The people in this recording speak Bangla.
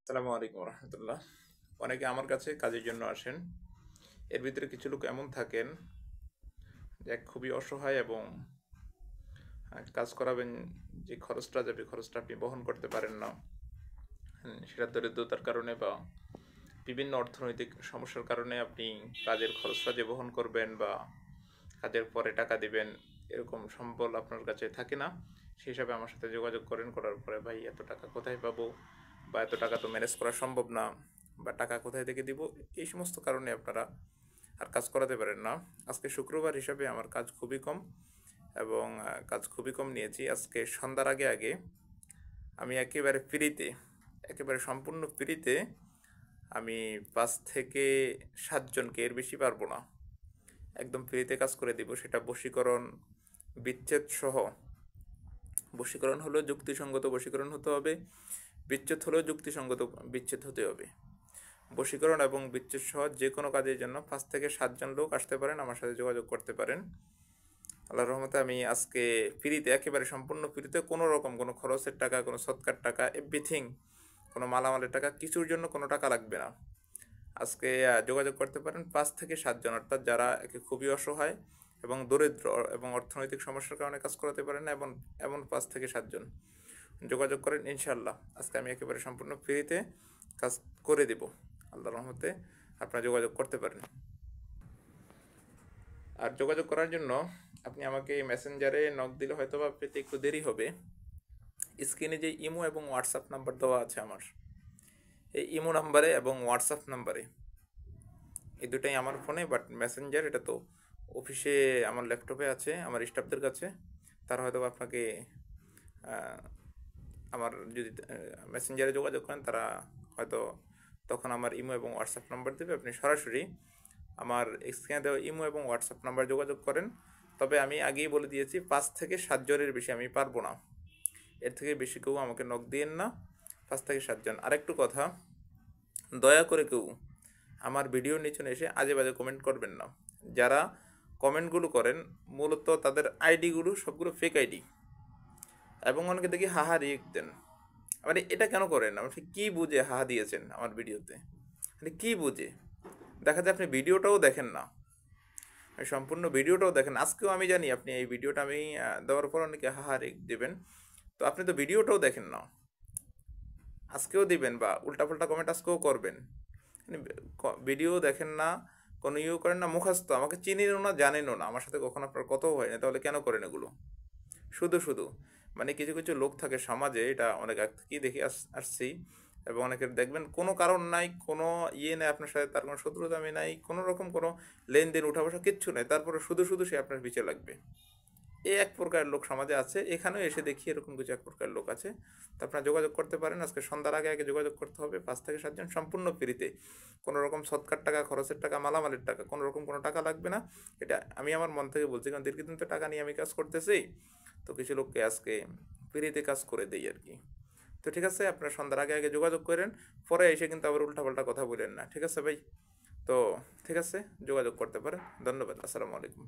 আসসালামু আলাইকুম রহমতুল্লাহ। অনেকে আমার কাছে কাজের জন্য আসেন। এর ভিতরে কিছু লোক এমন থাকেন যে খুবই অসহায় এবং কাজ করাবেন, যে খরচটা যাবে খরচটা আপনি বহন করতে পারেন না। সেটা দরিদ্রতার কারণে বা বিভিন্ন অর্থনৈতিক সমস্যার কারণে আপনি কাজের খরচটা যে বহন করবেন বা কাজের পরে টাকা দিবেন, এরকম সম্বল আপনার কাছে থাকে না। সেই হিসাবে আমার সাথে যোগাযোগ করেন, করার পরে ভাই এত টাকা কোথায় পাবো, বা এত টাকা তো ম্যানেজ করা সম্ভব না, বা টাকা কোথায় থেকে দিব, এই সমস্ত কারণে আপনারা আর কাজ করাতে পারেন না। আজকে শুক্রবার হিসাবে আমার কাজ খুবই কম, এবং কাজ খুবই কম নিয়েছি। আজকে সন্ধ্যার আগে আগে আমি একেবারে ফ্রিতে, একেবারে সম্পূর্ণ ফ্রিতে আমি 5 থেকে 7 জনকে, এর বেশি পারবো না, একদম ফ্রিতে কাজ করে দিব। সেটা বশীকরণ, বিচ্ছেদ সহ। বশীকরণ হলেও যুক্তিসঙ্গত বশীকরণ হতে হবে, বিচ্ছেদ হলেও যুক্তিসঙ্গত বিচ্ছেদ হতে হবে। বশীকরণ এবং বিচ্ছেদ সহ যে কোনো কাজের জন্য 5 থেকে 7 জন লোক আসতে পারেন, আমার সাথে যোগাযোগ করতে পারেন। আল্লাহর রহমতে আমি আজকে ফ্রিতে, একেবারে সম্পূর্ণ ফ্রিতে, কোনো রকম কোনো খরচের টাকা, কোনো সৎকার টাকা, এভরিথিং, কোনো মালামালের টাকা, কিছুর জন্য কোনো টাকা লাগবে না। আজকে যোগাযোগ করতে পারেন 5 থেকে 7 জন, অর্থাৎ যারা খুবই অসহায় এবং দরিদ্র এবং অর্থনৈতিক সমস্যার কারণে কাজ করাতে পারেন না, এমন এমন 5 থেকে 7 জন যোগাযোগ করেন। ইনশাল্লাহ আজকে আমি একেবারে সম্পূর্ণ ফ্রিতে কাজ করে দেব। আল্লাহর রহমতে আপনারা যোগাযোগ করতে পারেন। আর যোগাযোগ করার জন্য আপনি আমাকে মেসেঞ্জারে নক দিলে হয়তো বা পেতে একটু দেরি হবে। স্ক্রিনে যে ইমো এবং হোয়াটসঅ্যাপ নাম্বার দেওয়া আছে আমার, এই ইমো নাম্বারে এবং হোয়াটসঅ্যাপ নাম্বারে, এই দুটাই আমার ফোনে, বাট মেসেঞ্জার এটা তো অফিসে আমার ল্যাপটপে আছে, আমার স্টাফদের কাছে। তারা হয়তো আপনাকে আমার যদি মেসেঞ্জারে যোগাযোগ করেন, তারা হয়তো তখন আমার ইমো এবং হোয়াটসঅ্যাপ নাম্বার দেবে। আপনি সরাসরি আমার স্ক্রিনে দেওয়া ইমো এবং হোয়াটসঅ্যাপ নাম্বার যোগাযোগ করেন। তবে আমি আগেই বলে দিয়েছি, 5 থেকে 7 জনের বেশি আমি পারবো না। এর থেকে বেশি কেউ আমাকে নক দিয়েন না। 5 থেকে 7 জন। আরেকটু কথা, দয়া করে কেউ আমার ভিডিওর নিচে এসে আজে বাজে কমেন্ট করবেন না। যারা কমেন্টগুলো করেন মূলত তাদের আইডিগুলো সবগুলো ফেক আইডি, এবং অনেকে দেখি হাহা রিয়েক্ট দেন। মানে এটা কেন করেন? আপনি কী বুঝে হাহা দিয়েছেন আমার ভিডিওতে? মানে কী বুঝে? দেখা যায় আপনি ভিডিওটাও দেখেন না, সম্পূর্ণ ভিডিওটাও দেখেন। আজকেও আমি জানি আপনি এই ভিডিওটা আমি দেওয়ার পর অনেকে হাহা রিয়েক্ট দেবেন, তো আপনি তো ভিডিওটাও দেখেন না, আজকেও দিবেন বা উল্টাপাল্টা কমেন্ট আজকেও করবেন। মানে ভিডিও দেখেন না, কোনো ইউ করেন না, মুখস্থ, আমাকে চিনেনও না, জানেনও না, আমার সাথে কখনো আপনার কথাও হয় না, তাহলে কেন করেন এগুলো? শুধু শুধু মানে কিছু কিছু লোক থাকে সমাজে, এটা অনেক আগ থেকেই দেখে আসছি। এবং অনেকের দেখবেন কোনো কারণ নাই, কোনো ইয়ে নেই আপনার সাথে, তার কোনো শত্রুতা আমি নাই, কোনো রকম কোনো লেনদেন উঠা বসা কিচ্ছু নেই, তারপরে শুধু শুধু সে আপনার পিছে লাগবে। এই এক প্রকার লোক সমাজে আছে, এখানেও এসে দেখি এরকম কিছু এক প্রকার লোক আছে। তো আপনারা যোগাযোগ করতে পারেন। আজকে সন্ধ্যার আগে আগে যোগাযোগ করতে হবে। 5 থেকে 7 জন, সম্পূর্ণ ফ্রিতে, কোনো রকম সৎকার টাকা, খরচের টাকা, মালামালের টাকা, কোনো রকম কোনো টাকা লাগবে না। এটা আমি আমার মন থেকে বলছি, কারণ দীর্ঘদিন তো টাকা নিয়ে আমি কাজ করতেছি। তো কিছু লোককে আজকে ফ্রিতে কাজ করে দেই আর কি। তো ঠিক আছে, আপনারা সন্ধ্যার আগে আগে যোগাযোগ করেন, পরে এসে কিন্তু আবার উল্টাপাল্টা কথা বলেন না, ঠিক আছে ভাই? তো ঠিক আছে, যোগাযোগ করতে পারেন। ধন্যবাদ। আসসালামু আলাইকুম।